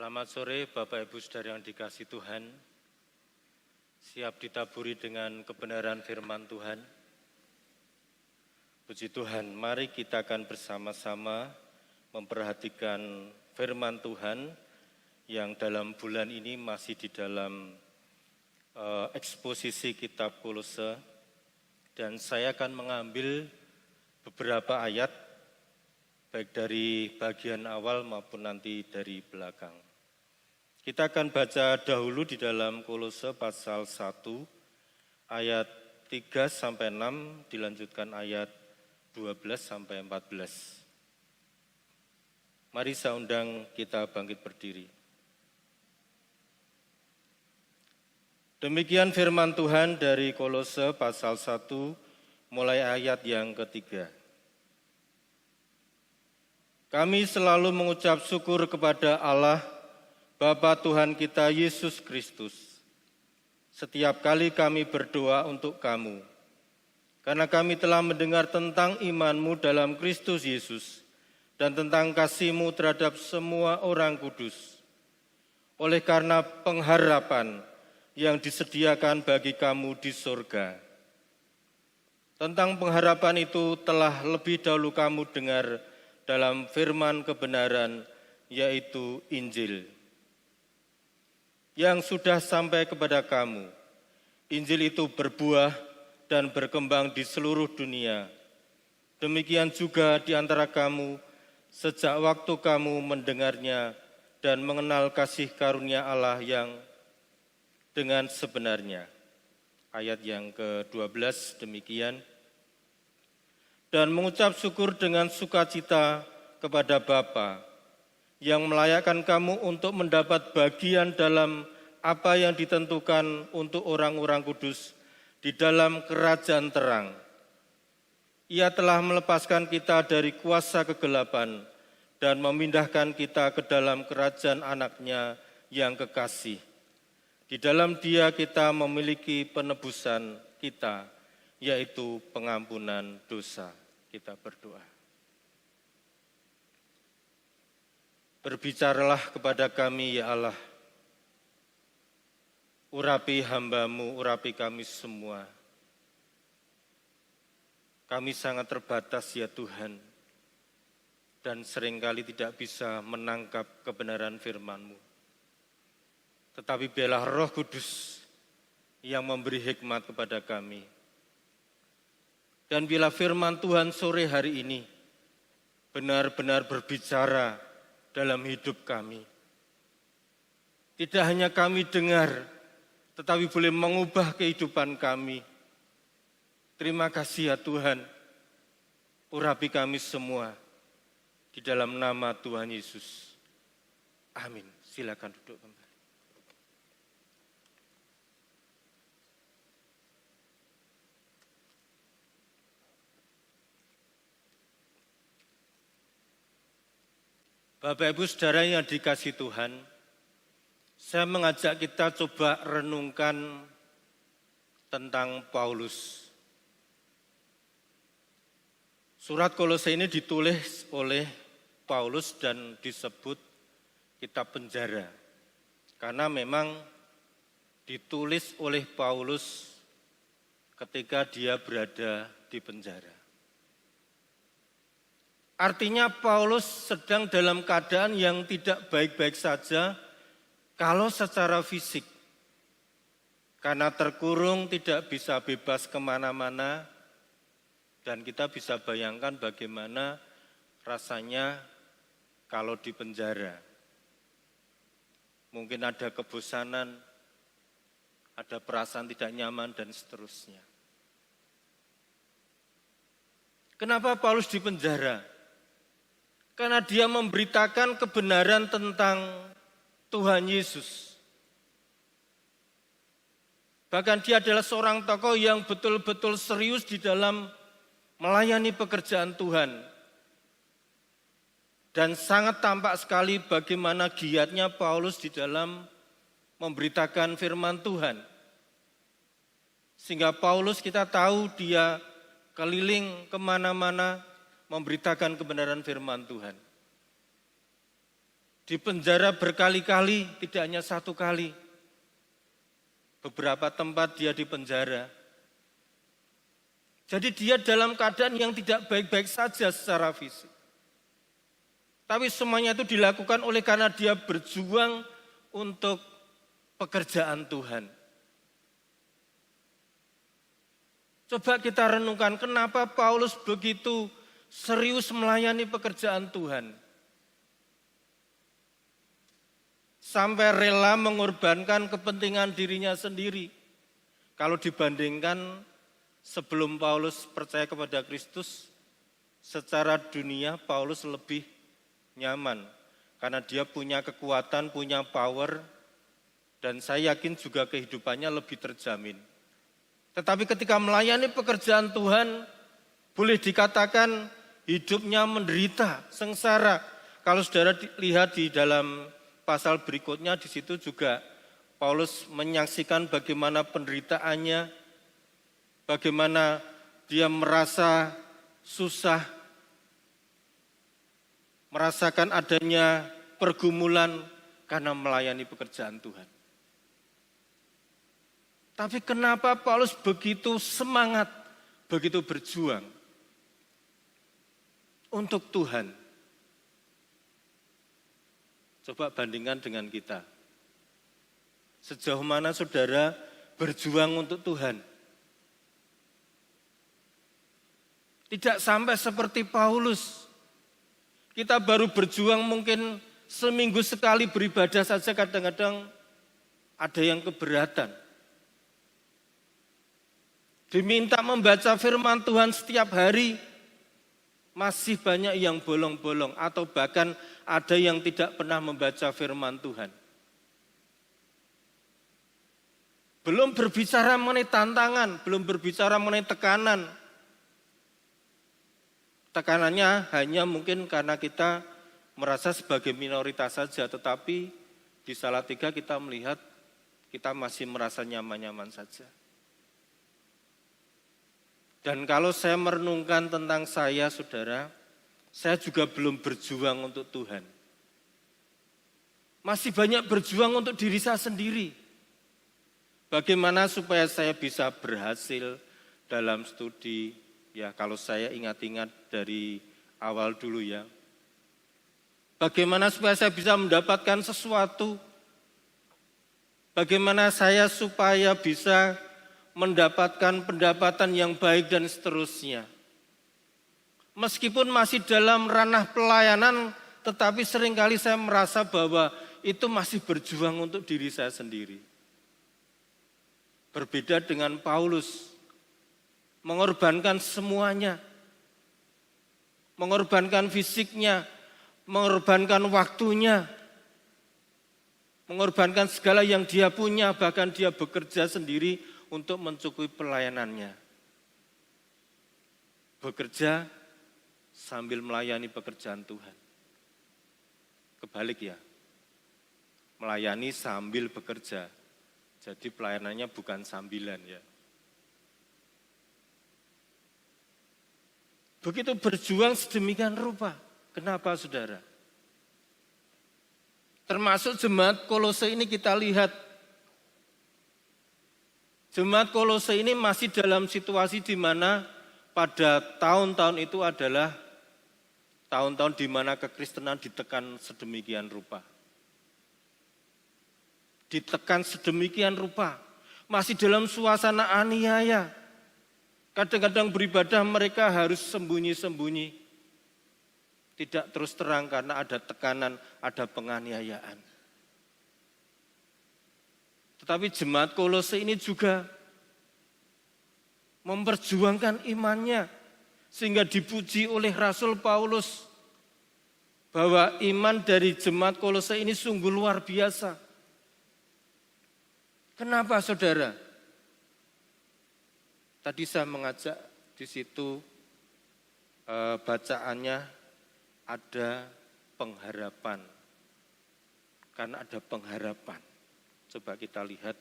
Selamat sore Bapak Ibu Saudara yang dikasihi Tuhan. Siap ditaburi dengan kebenaran firman Tuhan. Puji Tuhan, mari kita akan bersama-sama memperhatikan firman Tuhan yang dalam bulan ini masih di dalam eksposisi kitab Kolose. Dan saya akan mengambil beberapa ayat baik dari bagian awal maupun nanti dari belakang. Kita akan baca dahulu di dalam Kolose pasal 1 ayat 3 sampai 6 dilanjutkan ayat 12 sampai 14. Mari saya undang kita bangkit berdiri. Demikian firman Tuhan dari Kolose pasal 1 mulai ayat yang ketiga. Kami selalu mengucap syukur kepada Allah Bapa Tuhan kita Yesus Kristus. Setiap kali kami berdoa untuk kamu, karena kami telah mendengar tentang iman-Mu dalam Kristus Yesus dan tentang kasih-Mu terhadap semua orang kudus. Oleh karena pengharapan yang disediakan bagi kamu di surga. Tentang pengharapan itu telah lebih dahulu kamu dengar dalam firman kebenaran, yaitu Injil, yang sudah sampai kepada kamu. Injil itu berbuah dan berkembang di seluruh dunia. Demikian juga di antara kamu sejak waktu kamu mendengarnya dan mengenal kasih karunia Allah yang dengan sebenarnya. Ayat yang ke-12 demikian. Dan mengucap syukur dengan sukacita kepada Bapa yang melayakkan kamu untuk mendapat bagian dalam apa yang ditentukan untuk orang-orang kudus di dalam kerajaan terang. Ia telah melepaskan kita dari kuasa kegelapan dan memindahkan kita ke dalam kerajaan anaknya yang kekasih. Di dalam Dia kita memiliki penebusan kita, yaitu pengampunan dosa. Kita berdoa. Berbicaralah kepada kami, ya Allah. Urapi hamba-Mu, urapi kami semua. Kami sangat terbatas ya Tuhan, dan seringkali tidak bisa menangkap kebenaran firman-Mu. Tetapi biarlah Roh Kudus yang memberi hikmat kepada kami. Dan biarlah firman Tuhan sore hari ini benar-benar berbicara dalam hidup kami. Tidak hanya kami dengar, tetapi boleh mengubah kehidupan kami. Terima kasih ya Tuhan, urapi kami semua di dalam nama Tuhan Yesus. Amin. Silakan duduk kembali. Bapak Ibu Saudara yang dikasihi Tuhan, saya mengajak kita coba renungkan tentang Paulus. Surat Kolose ini ditulis oleh Paulus dan disebut kitab penjara. Karena memang ditulis oleh Paulus ketika dia berada di penjara. Artinya Paulus sedang dalam keadaan yang tidak baik-baik saja kalau secara fisik. Karena terkurung tidak bisa bebas kemana-mana dan kita bisa bayangkan bagaimana rasanya kalau di penjara. Mungkin ada kebosanan, ada perasaan tidak nyaman dan seterusnya. Kenapa Paulus di penjara? Karena dia memberitakan kebenaran tentang Tuhan Yesus. Bahkan dia adalah seorang tokoh yang betul-betul serius di dalam melayani pekerjaan Tuhan. Dan sangat tampak sekali bagaimana giatnya Paulus di dalam memberitakan firman Tuhan. Sehingga Paulus kita tahu dia keliling kemana-mana memberitakan kebenaran firman Tuhan. Dipenjara berkali-kali, tidak hanya satu kali. Beberapa tempat dia dipenjara. Jadi dia dalam keadaan yang tidak baik-baik saja secara fisik. Tapi semuanya itu dilakukan oleh karena dia berjuang untuk pekerjaan Tuhan. Coba kita renungkan kenapa Paulus begitu serius melayani pekerjaan Tuhan. Sampai rela mengorbankan kepentingan dirinya sendiri. Kalau dibandingkan sebelum Paulus percaya kepada Kristus, secara dunia Paulus lebih nyaman. Karena dia punya kekuatan, punya power, dan saya yakin juga kehidupannya lebih terjamin. Tetapi ketika melayani pekerjaan Tuhan, boleh dikatakan hidupnya menderita, sengsara. Kalau saudara lihat di dalam pasal berikutnya, di situ juga Paulus menyaksikan bagaimana penderitaannya, bagaimana dia merasa susah, merasakan adanya pergumulan karena melayani pekerjaan Tuhan. Tapi kenapa Paulus begitu semangat, begitu berjuang untuk Tuhan? Coba bandingkan dengan kita. Sejauh mana saudara berjuang untuk Tuhan? Tidak sampai seperti Paulus. Kita baru berjuang mungkin seminggu sekali beribadah saja, kadang-kadang ada yang keberatan. Diminta membaca firman Tuhan setiap hari, masih banyak yang bolong-bolong atau bahkan ada yang tidak pernah membaca firman Tuhan. Belum berbicara mengenai tantangan, belum berbicara mengenai tekanan. Tekanannya hanya mungkin karena kita merasa sebagai minoritas saja, tetapi di Salatiga kita melihat kita masih merasa nyaman-nyaman saja. Dan kalau saya merenungkan tentang saya, saudara, saya juga belum berjuang untuk Tuhan. Masih banyak berjuang untuk diri saya sendiri. Bagaimana supaya saya bisa berhasil dalam studi, ya kalau saya ingat-ingat dari awal dulu ya. Bagaimana supaya saya bisa mendapatkan sesuatu? Bagaimana saya supaya bisa mendapatkan pendapatan yang baik dan seterusnya. Meskipun masih dalam ranah pelayanan, tetapi seringkali saya merasa bahwa itu masih berjuang untuk diri saya sendiri. Berbeda dengan Paulus, mengorbankan semuanya, mengorbankan fisiknya, mengorbankan waktunya, mengorbankan segala yang dia punya, bahkan dia bekerja sendiri untuk mencukupi pelayanannya. Bekerja sambil melayani pekerjaan Tuhan. Kebalik ya, melayani sambil bekerja. Jadi pelayanannya bukan sambilan ya. Begitu berjuang sedemikian rupa. Kenapa saudara? Termasuk jemaat Kolose ini kita lihat. Jemaat Kolose ini masih dalam situasi di mana pada tahun-tahun itu adalah tahun-tahun di mana kekristenan ditekan sedemikian rupa. Ditekan sedemikian rupa. Masih dalam suasana aniaya. Kadang-kadang beribadah mereka harus sembunyi-sembunyi. Tidak terus terang karena ada tekanan, ada penganiayaan. Tetapi jemaat Kolose ini juga memperjuangkan imannya. Sehingga dipuji oleh Rasul Paulus. Bahwa iman dari jemaat Kolose ini sungguh luar biasa. Kenapa saudara? Tadi saya mengajak di situ bacaannya ada pengharapan. Karena ada pengharapan. Coba kita lihat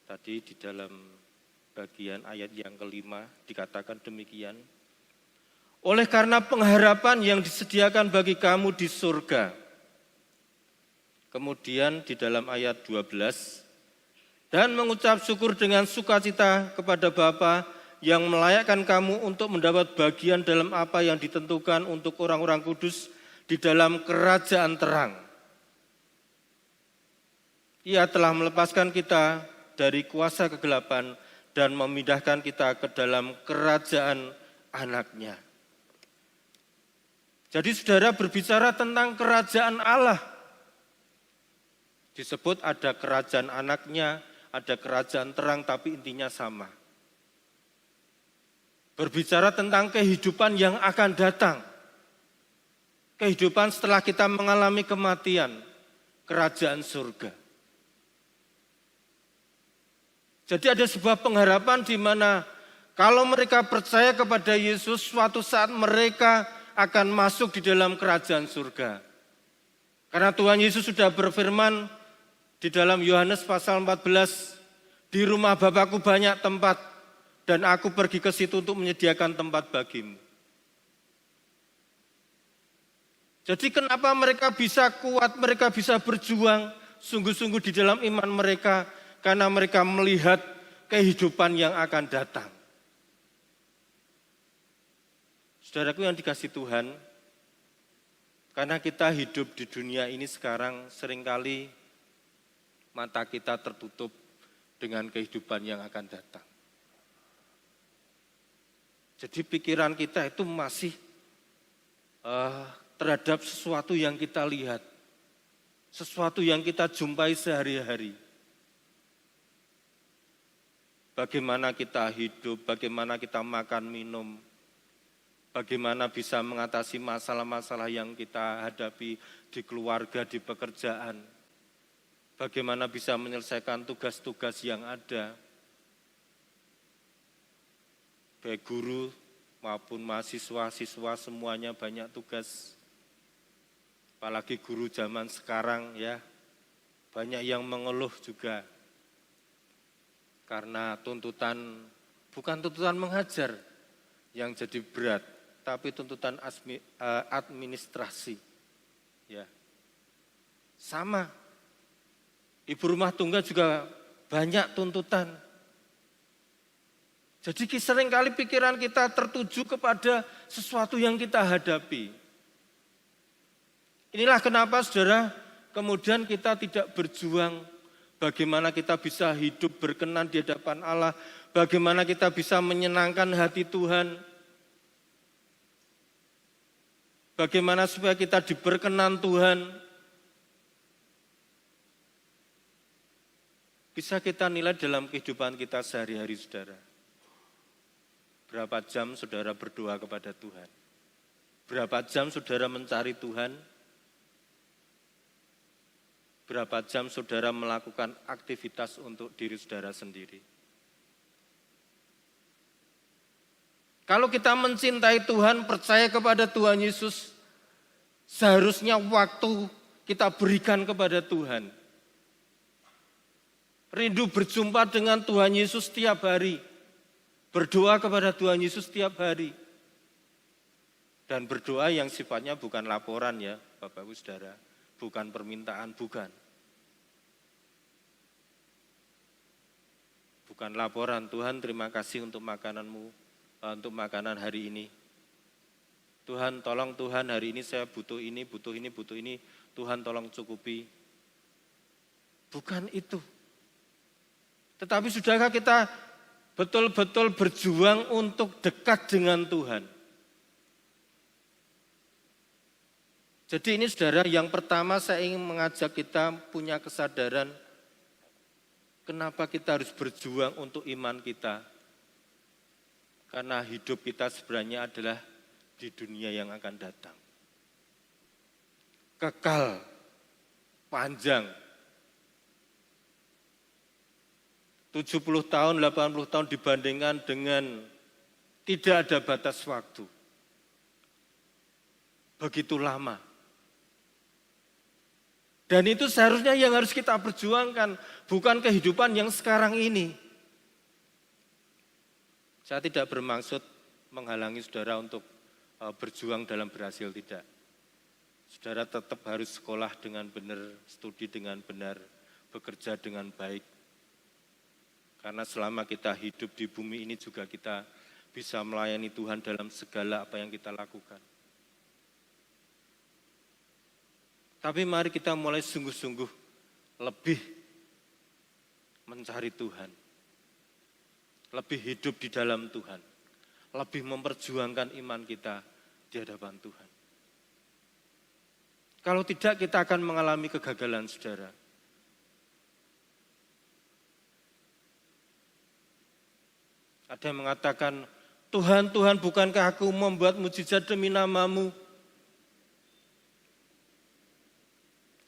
tadi di dalam bagian ayat yang kelima dikatakan demikian. Oleh karena pengharapan yang disediakan bagi kamu di surga. Kemudian di dalam ayat 12, dan mengucap syukur dengan sukacita kepada Bapa yang melayakkan kamu untuk mendapat bagian dalam apa yang ditentukan untuk orang-orang kudus di dalam kerajaan terang. Ia telah melepaskan kita dari kuasa kegelapan dan memindahkan kita ke dalam kerajaan anaknya. Jadi saudara berbicara tentang kerajaan Allah. Disebut ada kerajaan anaknya, ada kerajaan terang, tapi intinya sama. Berbicara tentang kehidupan yang akan datang. Kehidupan setelah kita mengalami kematian, kerajaan surga. Jadi ada sebuah pengharapan di mana kalau mereka percaya kepada Yesus, suatu saat mereka akan masuk di dalam kerajaan surga. Karena Tuhan Yesus sudah berfirman di dalam Yohanes pasal 14, di rumah Bapakku banyak tempat dan aku pergi ke situ untuk menyediakan tempat bagimu. Jadi kenapa mereka bisa kuat, mereka bisa berjuang sungguh-sungguh di dalam iman mereka? Karena mereka melihat kehidupan yang akan datang. Saudaraku yang dikasihi Tuhan, karena kita hidup di dunia ini sekarang seringkali mata kita tertutup dengan kehidupan yang akan datang. Jadi pikiran kita itu masih terhadap sesuatu yang kita lihat, sesuatu yang kita jumpai sehari-hari. Bagaimana kita hidup, bagaimana kita makan, minum, bagaimana bisa mengatasi masalah-masalah yang kita hadapi di keluarga, di pekerjaan. Bagaimana bisa menyelesaikan tugas-tugas yang ada. Baik guru maupun mahasiswa, siswa semuanya banyak tugas. Apalagi guru zaman sekarang ya, banyak yang mengeluh juga. Karena tuntutan, bukan tuntutan mengajar yang jadi berat, tapi tuntutan administrasi. Ya. Sama, ibu rumah tangga juga banyak tuntutan. Jadi seringkali pikiran kita tertuju kepada sesuatu yang kita hadapi. Inilah kenapa saudara, kemudian kita tidak berjuang. Bagaimana kita bisa hidup berkenan di hadapan Allah, bagaimana kita bisa menyenangkan hati Tuhan, bagaimana supaya kita diberkenan Tuhan. Bisa kita nilai dalam kehidupan kita sehari-hari saudara. Berapa jam saudara berdoa kepada Tuhan? Berapa jam saudara mencari Tuhan? Berapa jam saudara melakukan aktivitas untuk diri saudara sendiri? Kalau kita mencintai Tuhan, percaya kepada Tuhan Yesus, seharusnya waktu kita berikan kepada Tuhan. Rindu berjumpa dengan Tuhan Yesus setiap hari. Berdoa kepada Tuhan Yesus setiap hari. Dan berdoa yang sifatnya bukan laporan ya, Bapak Ibu Saudara. Bukan permintaan, bukan. Bukan laporan, Tuhan terima kasih untuk makananmu, untuk makanan hari ini. Tuhan tolong Tuhan hari ini saya butuh ini, butuh ini, butuh ini. Tuhan tolong cukupi. Bukan itu. Tetapi sudahkah kita betul-betul berjuang untuk dekat dengan Tuhan? Jadi ini saudara, yang pertama saya ingin mengajak kita punya kesadaran kenapa kita harus berjuang untuk iman kita. Karena hidup kita sebenarnya adalah di dunia yang akan datang. Kekal, panjang. 70 tahun, 80 tahun dibandingkan dengan tidak ada batas waktu. Begitu lama. Dan itu seharusnya yang harus kita perjuangkan, bukan kehidupan yang sekarang ini. Saya tidak bermaksud menghalangi saudara untuk berjuang dalam berhasil, tidak. saudara tetap harus sekolah dengan benar, studi dengan benar, bekerja dengan baik. Karena selama kita hidup di bumi ini juga kita bisa melayani Tuhan dalam segala apa yang kita lakukan. Tapi mari kita mulai sungguh-sungguh lebih mencari Tuhan. Lebih hidup di dalam Tuhan. Lebih memperjuangkan iman kita di hadapan Tuhan. Kalau tidak kita akan mengalami kegagalan, saudara. Ada yang mengatakan, Tuhan, Tuhan, bukankah aku membuat mujizat demi nama-Mu?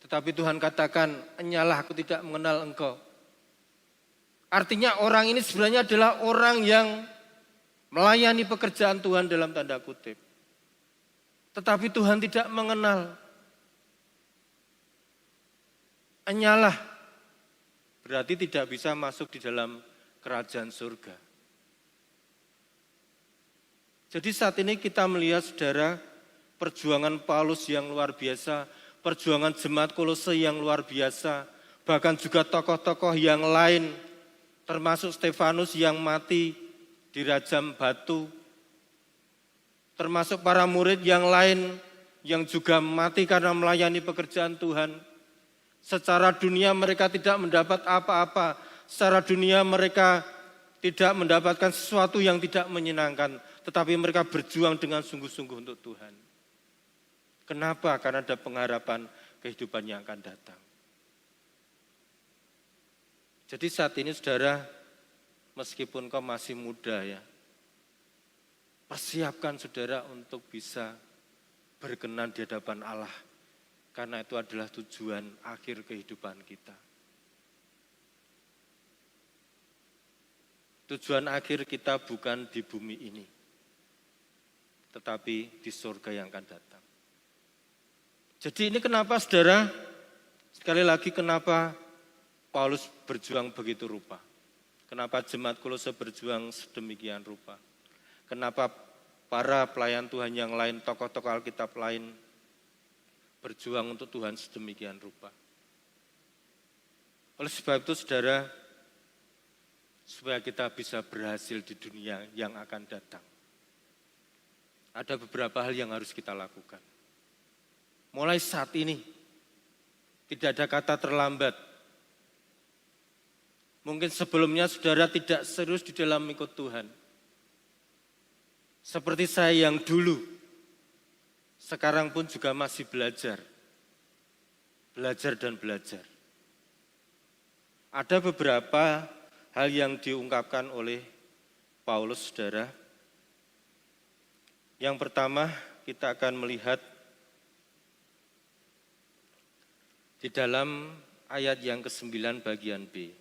Tetapi Tuhan katakan, enyalah aku tidak mengenal engkau. Artinya orang ini sebenarnya adalah orang yang melayani pekerjaan Tuhan dalam tanda kutip. Tetapi Tuhan tidak mengenal. Enyalah, berarti tidak bisa masuk di dalam kerajaan surga. Jadi saat ini kita melihat, saudara, perjuangan Paulus yang luar biasa, perjuangan jemaat Kolose yang luar biasa, bahkan juga tokoh-tokoh yang lain, termasuk Stefanus yang mati dirajam batu, termasuk para murid yang lain yang juga mati karena melayani pekerjaan Tuhan. Secara dunia mereka tidak mendapat apa-apa, secara dunia mereka tidak mendapatkan sesuatu yang tidak menyenangkan, tetapi mereka berjuang dengan sungguh-sungguh untuk Tuhan. Kenapa? Karena ada pengharapan kehidupan yang akan datang. Jadi saat ini, saudara, meskipun kau masih muda ya, persiapkan saudara untuk bisa berkenan di hadapan Allah. Karena itu adalah tujuan akhir kehidupan kita. Tujuan akhir kita bukan di bumi ini, tetapi di surga yang akan datang. Jadi ini kenapa, saudara, sekali lagi kenapa Paulus berjuang begitu rupa. Kenapa jemaat Kolose berjuang sedemikian rupa. Kenapa para pelayan Tuhan yang lain, tokoh-tokoh Alkitab lain, berjuang untuk Tuhan sedemikian rupa. Oleh sebab itu, saudara, supaya kita bisa berhasil di dunia yang akan datang, ada beberapa hal yang harus kita lakukan. Mulai saat ini, tidak ada kata terlambat. Mungkin sebelumnya saudara tidak serius di dalam ikut Tuhan. Seperti saya yang dulu, sekarang pun juga masih belajar. Belajar dan belajar. Ada beberapa hal yang diungkapkan oleh Paulus, saudara. Yang pertama, kita akan melihat di dalam ayat yang ke-9 bagian B.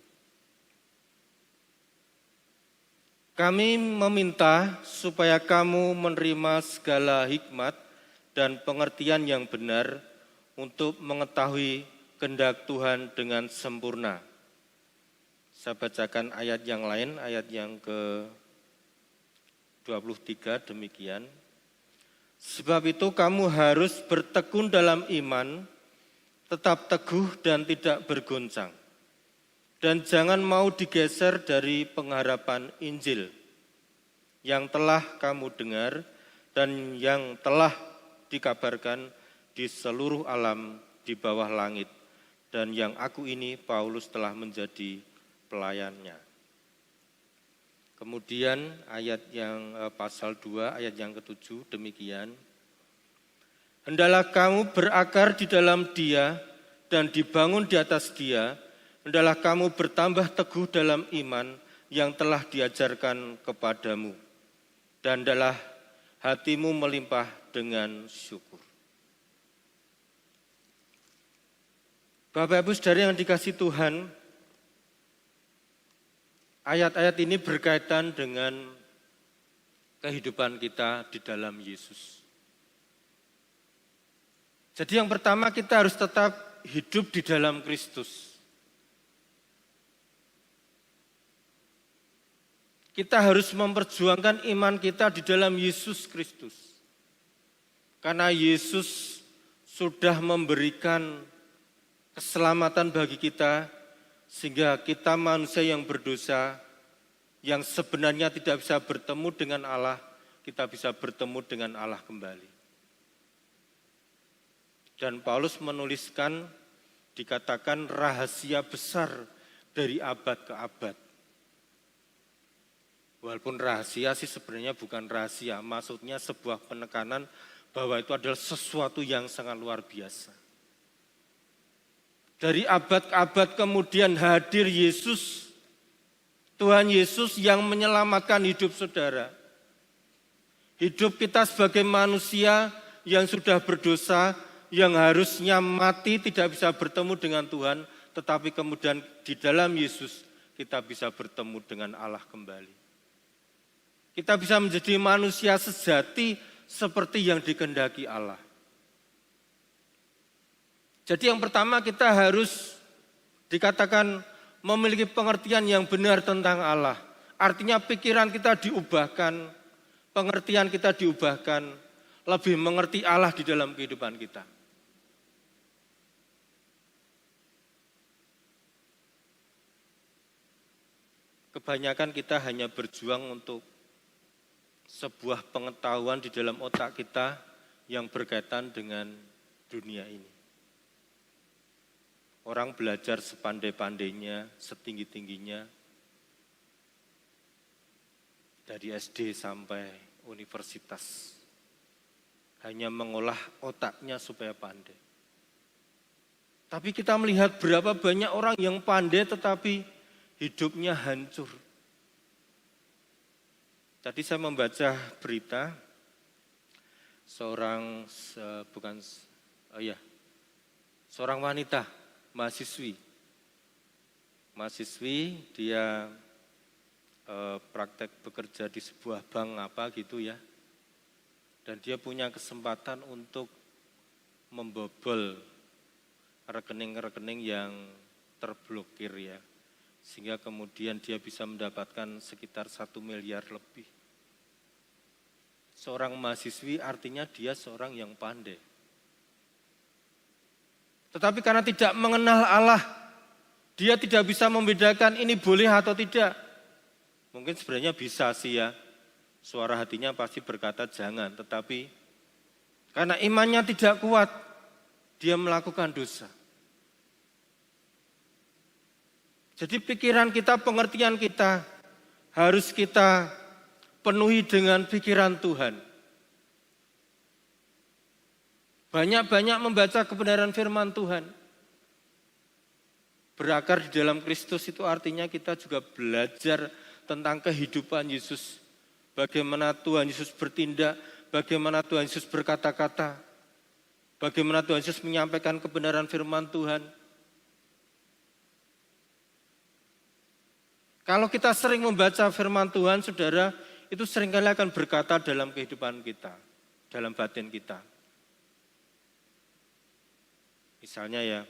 Kami meminta supaya kamu menerima segala hikmat dan pengertian yang benar untuk mengetahui kehendak Tuhan dengan sempurna. Saya bacakan ayat yang lain, ayat yang ke-23 demikian. Sebab itu kamu harus bertekun dalam iman, tetap teguh dan tidak bergoncang. Dan jangan mau digeser dari pengharapan Injil yang telah kamu dengar dan yang telah dikabarkan di seluruh alam di bawah langit. Dan yang aku ini, Paulus, telah menjadi pelayannya. Kemudian ayat yang pasal 2, ayat yang ke-7 demikian. Hendaklah kamu berakar di dalam Dia dan dibangun di atas Dia. Hendaklah kamu bertambah teguh dalam iman yang telah diajarkan kepadamu. Dan hendaklah hatimu melimpah dengan syukur. Bapak Ibu Saudara yang dikasihi Tuhan, ayat-ayat ini berkaitan dengan kehidupan kita di dalam Yesus. Jadi yang pertama, kita harus tetap hidup di dalam Kristus. Kita harus memperjuangkan iman kita di dalam Yesus Kristus. Karena Yesus sudah memberikan keselamatan bagi kita, sehingga kita manusia yang berdosa, yang sebenarnya tidak bisa bertemu dengan Allah, kita bisa bertemu dengan Allah kembali. Dan Paulus menuliskan, dikatakan rahasia besar dari abad ke abad. Walaupun rahasia sih sebenarnya bukan rahasia, maksudnya sebuah penekanan bahwa itu adalah sesuatu yang sangat luar biasa. Dari abad ke abad kemudian hadir Yesus, Tuhan Yesus yang menyelamatkan hidup saudara. Hidup kita sebagai manusia yang sudah berdosa, yang harusnya mati tidak bisa bertemu dengan Tuhan, tetapi kemudian di dalam Yesus kita bisa bertemu dengan Allah kembali. Kita bisa menjadi manusia sejati seperti yang dikehendaki Allah. Jadi yang pertama kita harus dikatakan memiliki pengertian yang benar tentang Allah. Artinya pikiran kita diubahkan, pengertian kita diubahkan, lebih mengerti Allah di dalam kehidupan kita. Kebanyakan kita hanya berjuang untuk sebuah pengetahuan di dalam otak kita yang berkaitan dengan dunia ini. Orang belajar sepandai-pandainya, setinggi-tingginya, dari SD sampai universitas. Hanya mengolah otaknya supaya pandai. Tapi kita melihat berapa banyak orang yang pandai tetapi hidupnya hancur. Tadi saya membaca berita seorang wanita mahasiswi dia praktek bekerja di sebuah bank apa gitu ya, dan dia punya kesempatan untuk membobol rekening-rekening yang terblokir ya, sehingga kemudian dia bisa mendapatkan sekitar 1 miliar lebih. Seorang mahasiswi artinya dia seorang yang pandai. Tetapi karena tidak mengenal Allah, dia tidak bisa membedakan ini boleh atau tidak. Mungkin sebenarnya bisa sih ya, suara hatinya pasti berkata jangan, tetapi karena imannya tidak kuat, dia melakukan dosa. Jadi pikiran kita, pengertian kita harus kita penuhi dengan pikiran Tuhan. Banyak-banyak membaca kebenaran firman Tuhan. Berakar di dalam Kristus itu artinya kita juga belajar tentang kehidupan Yesus. Bagaimana Tuhan Yesus bertindak, bagaimana Tuhan Yesus berkata-kata, bagaimana Tuhan Yesus menyampaikan kebenaran firman Tuhan. Kalau kita sering membaca firman Tuhan, saudara, itu seringkali akan berkata dalam kehidupan kita, dalam batin kita. Misalnya ya,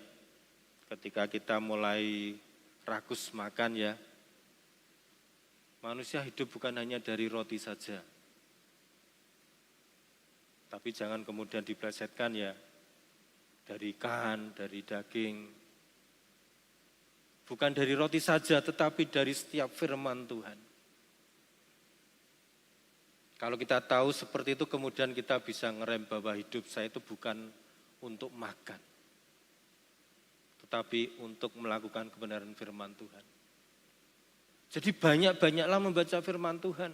ketika kita mulai rakus makan ya, manusia hidup bukan hanya dari roti saja. Tapi jangan kemudian diplesetkan ya, dari ikan, dari daging. Bukan dari roti saja, tetapi dari setiap firman Tuhan. Kalau kita tahu seperti itu, kemudian kita bisa ngerem bahwa hidup saya itu bukan untuk makan, tetapi untuk melakukan kebenaran firman Tuhan. Jadi banyak-banyaklah membaca firman Tuhan.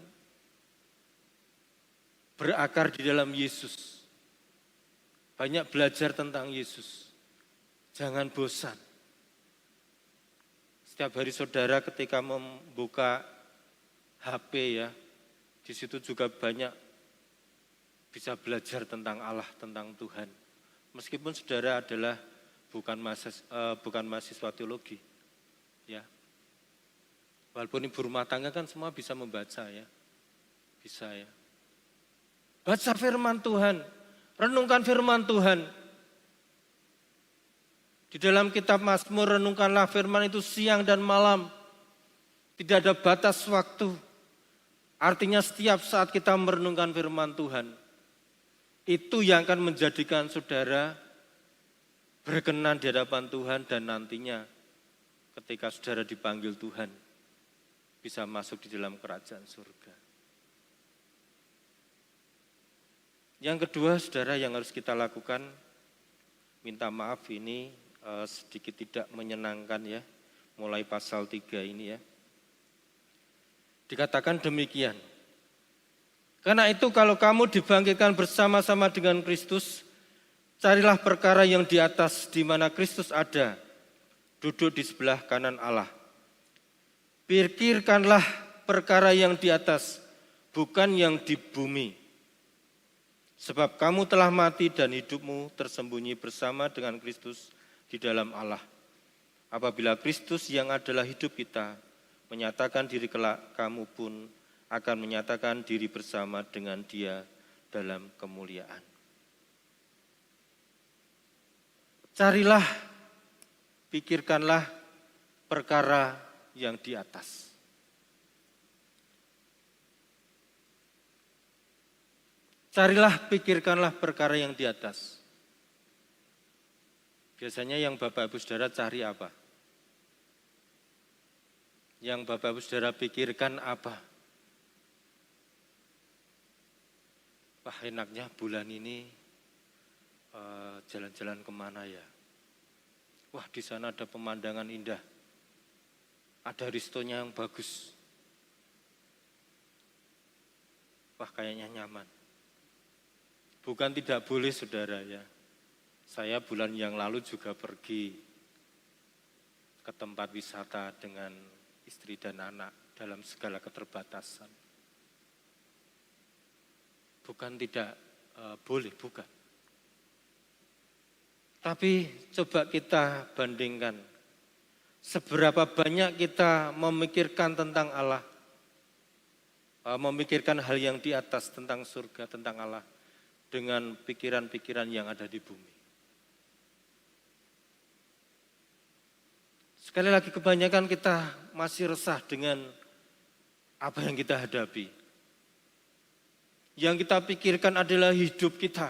Berakar di dalam Yesus. Banyak belajar tentang Yesus. Jangan bosan. Setiap hari saudara ketika membuka HP ya, di situ juga banyak bisa belajar tentang Allah, tentang Tuhan. Meskipun saudara adalah bukan mahasiswa teologi, ya. Walaupun ibu rumah tangga kan semua bisa membaca ya, bisa ya. Baca firman Tuhan, renungkan firman Tuhan. Di dalam kitab Mazmur, renungkanlah firman itu siang dan malam. Tidak ada batas waktu. Artinya setiap saat kita merenungkan firman Tuhan, itu yang akan menjadikan saudara berkenan di hadapan Tuhan, dan nantinya ketika saudara dipanggil Tuhan, bisa masuk di dalam kerajaan surga. Yang kedua, saudara, yang harus kita lakukan, minta maaf ini sedikit tidak menyenangkan ya, mulai pasal 3 ini ya. Dikatakan demikian, karena itu kalau kamu dibangkitkan bersama-sama dengan Kristus, carilah perkara yang di atas di mana Kristus ada, duduk di sebelah kanan Allah. Pikirkanlah perkara yang di atas, bukan yang di bumi. Sebab kamu telah mati dan hidupmu tersembunyi bersama dengan Kristus di dalam Allah. Apabila Kristus yang adalah hidup kita menyatakan diri kelak, kamu pun akan menyatakan diri bersama dengan Dia dalam kemuliaan. Carilah, pikirkanlah perkara yang di atas. Carilah, pikirkanlah perkara yang di atas. Biasanya yang Bapak Ibu Saudara cari apa? Yang Bapak Ibu Saudara pikirkan apa? Wah, enaknya bulan ini jalan-jalan kemana ya? Wah, di sana ada pemandangan indah. Ada restonya yang bagus. Wah, kayaknya nyaman. Bukan tidak boleh, saudara ya. Saya bulan yang lalu juga pergi ke tempat wisata dengan istri dan anak dalam segala keterbatasan. Bukan tidak boleh, bukan. Tapi coba kita bandingkan, seberapa banyak kita memikirkan tentang Allah, memikirkan hal yang di atas tentang surga, tentang Allah, dengan pikiran-pikiran yang ada di bumi. Sekali lagi, kebanyakan kita masih resah dengan apa yang kita hadapi. Yang kita pikirkan adalah hidup kita.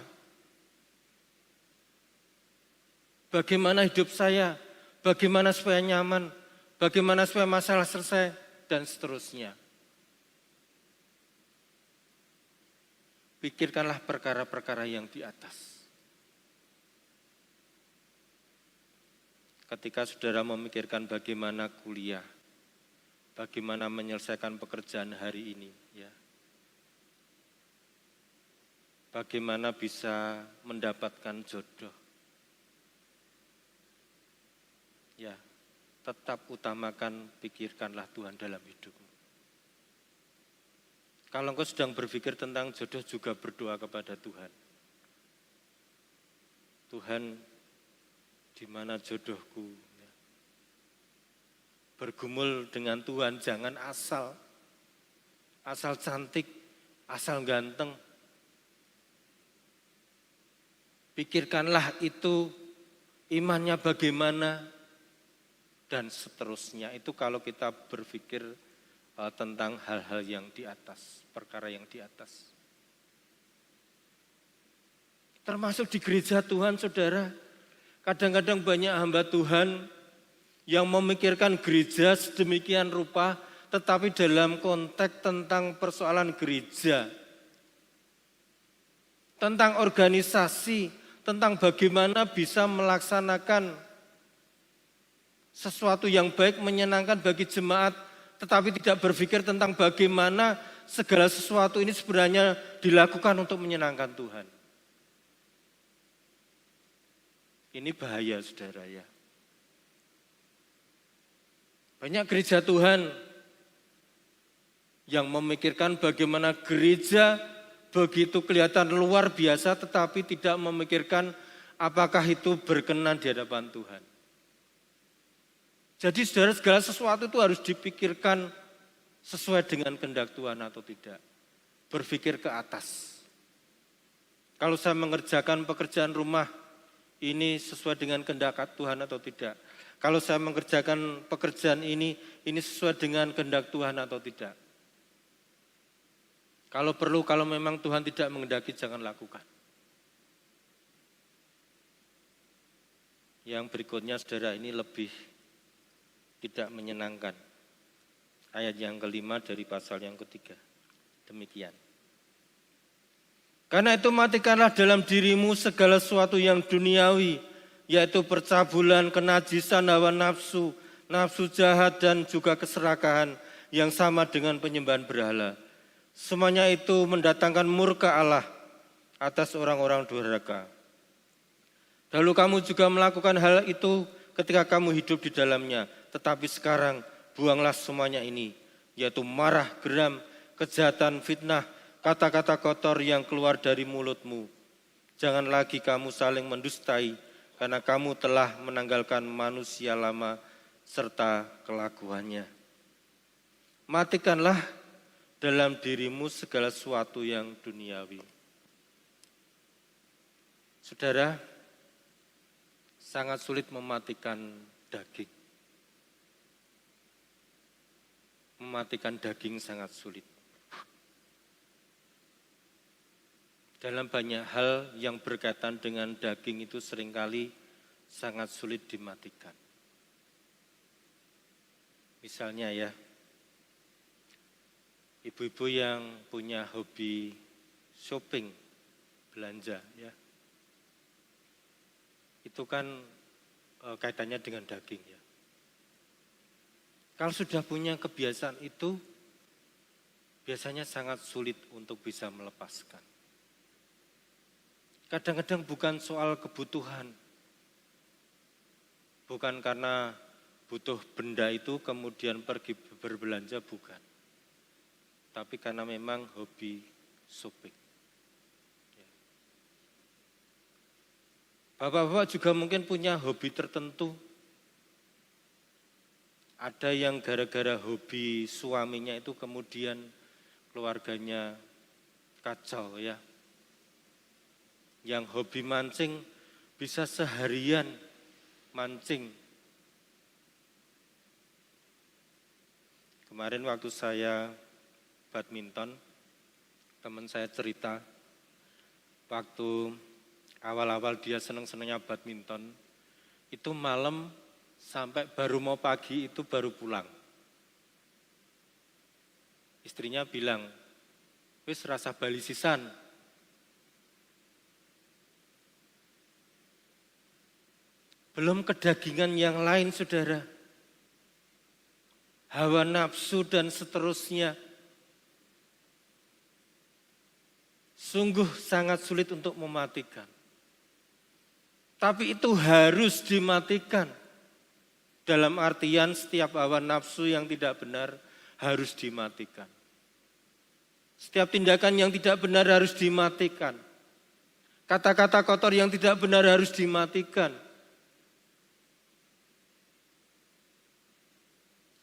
Bagaimana hidup saya, bagaimana supaya nyaman, bagaimana supaya masalah selesai, dan seterusnya. Pikirkanlah perkara-perkara yang di atas. Ketika saudara memikirkan bagaimana kuliah, bagaimana menyelesaikan pekerjaan hari ini, ya, bagaimana bisa mendapatkan jodoh, ya, tetap utamakan, pikirkanlah Tuhan dalam hidupmu. Kalau engkau sedang berpikir tentang jodoh, juga berdoa kepada Tuhan. Tuhan, di mana jodohku? Bergumul dengan Tuhan, jangan asal cantik, asal ganteng. Pikirkanlah itu, imannya bagaimana, dan seterusnya. Itu kalau kita berpikir tentang hal-hal yang di atas, perkara yang di atas. Termasuk di gereja Tuhan, saudara. Kadang-kadang banyak hamba Tuhan yang memikirkan gereja sedemikian rupa, tetapi dalam konteks tentang persoalan gereja, tentang organisasi, tentang bagaimana bisa melaksanakan sesuatu yang baik, menyenangkan bagi jemaat, tetapi tidak berpikir tentang bagaimana segala sesuatu ini sebenarnya dilakukan untuk menyenangkan Tuhan. Ini bahaya, saudara ya. Banyak gereja Tuhan yang memikirkan bagaimana gereja begitu kelihatan luar biasa, tetapi tidak memikirkan apakah itu berkenan di hadapan Tuhan. Jadi saudara, segala sesuatu itu harus dipikirkan sesuai dengan kehendak Tuhan atau tidak. Berpikir ke atas. Kalau saya mengerjakan pekerjaan rumah, ini sesuai dengan kehendak Tuhan atau tidak. Kalau saya mengerjakan pekerjaan ini sesuai dengan kehendak Tuhan atau tidak. Kalau perlu, kalau memang Tuhan tidak menghendaki, jangan lakukan. Yang berikutnya saudara ini lebih tidak menyenangkan. Ayat yang kelima dari pasal yang ketiga. Demikian. Karena itu matikanlah dalam dirimu segala sesuatu yang duniawi, yaitu percabulan, kenajisan, hawa nafsu, nafsu jahat dan juga keserakahan yang sama dengan penyembahan berhala. Semuanya itu mendatangkan murka Allah atas orang-orang durhaka. Dahulu kamu juga melakukan hal itu ketika kamu hidup di dalamnya, tetapi sekarang buanglah semuanya ini, yaitu marah, geram, kejahatan, fitnah, kata-kata kotor yang keluar dari mulutmu. Jangan lagi kamu saling mendustai, karena kamu telah menanggalkan manusia lama serta kelakuannya. Matikanlah dalam dirimu segala sesuatu yang duniawi. Saudara, sangat sulit mematikan daging. Mematikan daging sangat sulit. Dalam banyak hal yang berkaitan dengan daging itu seringkali sangat sulit dimatikan. Misalnya ya, ibu-ibu yang punya hobi shopping, belanja ya, itu kan kaitannya dengan daging ya. Kalau sudah punya kebiasaan itu, biasanya sangat sulit untuk bisa melepaskan. Kadang-kadang bukan soal kebutuhan, bukan karena butuh benda itu kemudian pergi berbelanja, bukan. Tapi karena memang hobi shopping. Bapak-bapak juga mungkin punya hobi tertentu. Ada yang gara-gara hobi suaminya itu kemudian keluarganya kacau ya. Yang hobi mancing bisa seharian mancing. Kemarin waktu saya badminton, teman saya cerita, waktu awal-awal dia senang-senangnya badminton, itu malam sampai baru mau pagi itu baru pulang. Istrinya bilang, wis rasa bali sisan. Belum kedagingan yang lain, saudara. Hawa nafsu dan seterusnya. Sungguh sangat sulit untuk mematikan. Tapi itu harus dimatikan. Dalam artian setiap hawa nafsu yang tidak benar harus dimatikan. Setiap tindakan yang tidak benar harus dimatikan. Kata-kata kotor yang tidak benar harus dimatikan.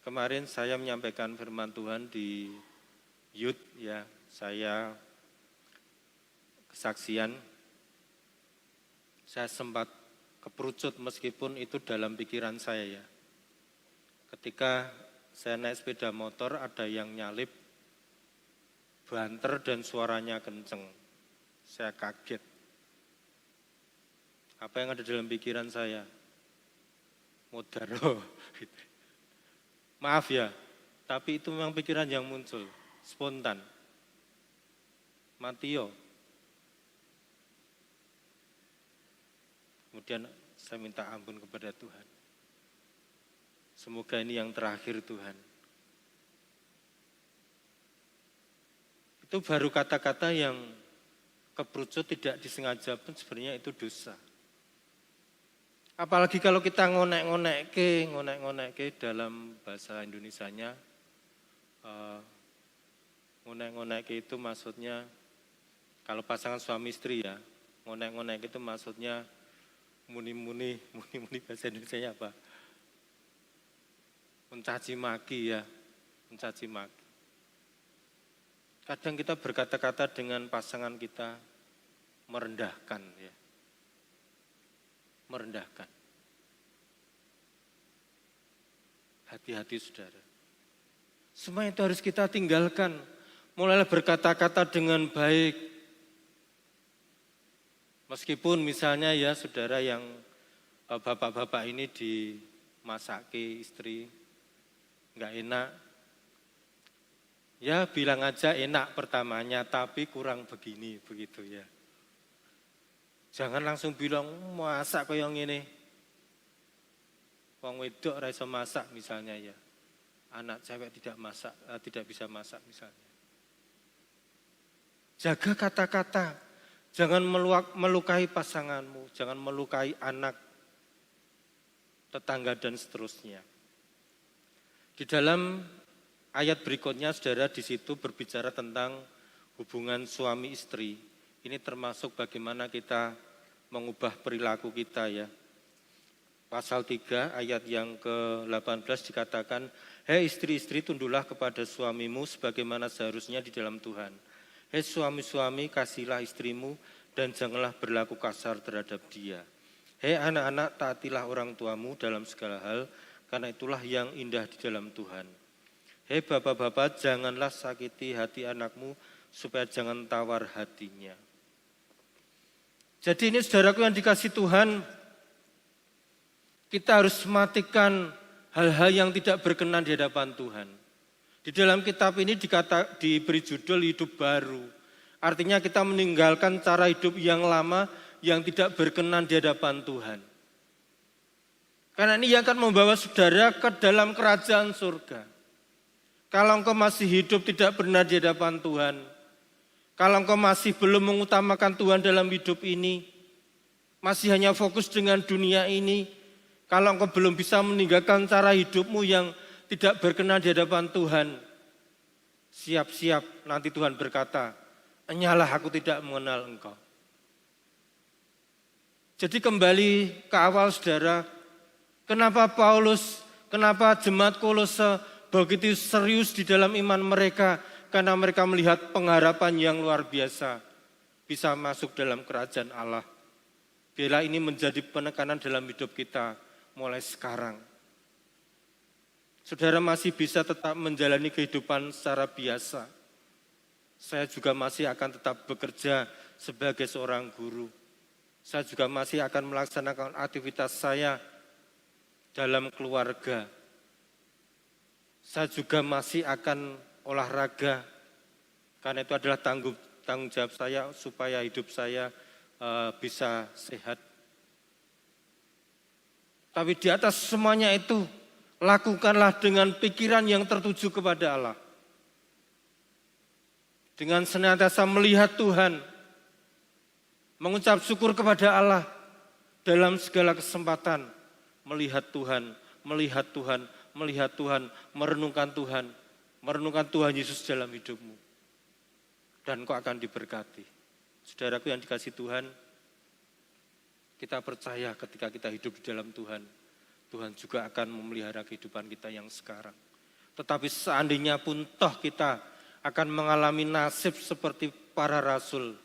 Kemarin saya menyampaikan firman Tuhan di Youth ya, saya kesaksian, saya sempat keperucut meskipun itu dalam pikiran saya ya. Ketika saya naik sepeda motor ada yang nyalip, banter dan suaranya kenceng, saya kaget. Apa yang ada dalam pikiran saya? Mudaro. Maaf ya, tapi itu memang pikiran yang muncul, spontan. Matio. Kemudian saya minta ampun kepada Tuhan. Semoga ini yang terakhir Tuhan. Itu baru kata-kata yang keperucut tidak disengaja pun sebenarnya itu dosa. Apalagi kalau kita ngonek-ngonek dalam bahasa Indonesianya, ngonek-ngonek itu maksudnya, kalau pasangan suami istri ya, ngonek-ngonek itu maksudnya muni-muni bahasa Indonesianya apa? Mencaci maki ya, mencaci maki. Kadang kita berkata-kata dengan pasangan kita merendahkan ya. Merendahkan. Hati-hati saudara. Semua itu harus kita tinggalkan. Mulailah berkata-kata dengan baik. Meskipun misalnya ya saudara yang bapak-bapak ini dimasaki istri, nggak enak. Ya bilang aja enak pertamanya, tapi kurang begini, begitu ya. Jangan langsung bilang, masak kayak ngene. Wong wedok ora iso masak misalnya ya. Anak cewek tidak bisa masak misalnya. Jaga kata-kata, jangan melukai pasanganmu, jangan melukai anak, tetangga dan seterusnya. Di dalam ayat berikutnya saudara di situ berbicara tentang hubungan suami istri. Ini termasuk bagaimana kita mengubah perilaku kita ya. Pasal 3 ayat yang ke-18 dikatakan, hei istri-istri tunduklah kepada suamimu sebagaimana seharusnya di dalam Tuhan. Hei suami-suami kasihilah istrimu dan janganlah berlaku kasar terhadap dia. Hei anak-anak taatilah orang tuamu dalam segala hal karena itulah yang indah di dalam Tuhan. Hei bapak-bapak janganlah sakiti hati anakmu supaya jangan tawar hatinya. Jadi ini saudaraku yang dikasih Tuhan, kita harus matikan hal-hal yang tidak berkenan di hadapan Tuhan. Di dalam kitab ini diberi judul hidup baru. Artinya kita meninggalkan cara hidup yang lama yang tidak berkenan di hadapan Tuhan. Karena ini yang akan membawa saudara ke dalam kerajaan surga. Kalau engkau masih hidup tidak benar di hadapan Tuhan, kalau engkau masih belum mengutamakan Tuhan dalam hidup ini, masih hanya fokus dengan dunia ini, kalau engkau belum bisa meninggalkan cara hidupmu yang tidak berkenan di hadapan Tuhan, siap-siap nanti Tuhan berkata, enyalah aku tidak mengenal engkau. Jadi kembali ke awal saudara, kenapa jemaat Kolose begitu serius di dalam iman mereka? Karena mereka melihat pengharapan yang luar biasa, bisa masuk dalam kerajaan Allah. Biarlah ini menjadi penekanan dalam hidup kita mulai sekarang. Saudara masih bisa tetap menjalani kehidupan secara biasa. Saya juga masih akan tetap bekerja sebagai seorang guru. Saya juga masih akan melaksanakan aktivitas saya dalam keluarga. Saya juga masih akan olahraga, karena itu adalah tanggung jawab saya supaya hidup saya bisa sehat. Tapi di atas semuanya itu, lakukanlah dengan pikiran yang tertuju kepada Allah. Dengan senantiasa melihat Tuhan, mengucap syukur kepada Allah dalam segala kesempatan, melihat Tuhan, merenungkan Tuhan Yesus dalam hidupmu. Dan kau akan diberkati. Saudaraku yang dikasih Tuhan, kita percaya ketika kita hidup di dalam Tuhan, Tuhan juga akan memelihara kehidupan kita yang sekarang. Tetapi seandainya pun toh kita akan mengalami nasib seperti para rasul,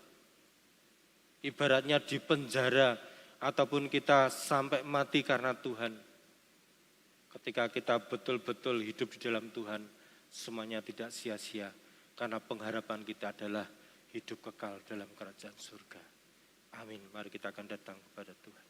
ibaratnya di penjara ataupun kita sampai mati karena Tuhan. Ketika kita betul-betul hidup di dalam Tuhan, semuanya tidak sia-sia. Karena pengharapan kita adalah hidup kekal dalam kerajaan surga. Amin. Mari kita akan datang kepada Tuhan.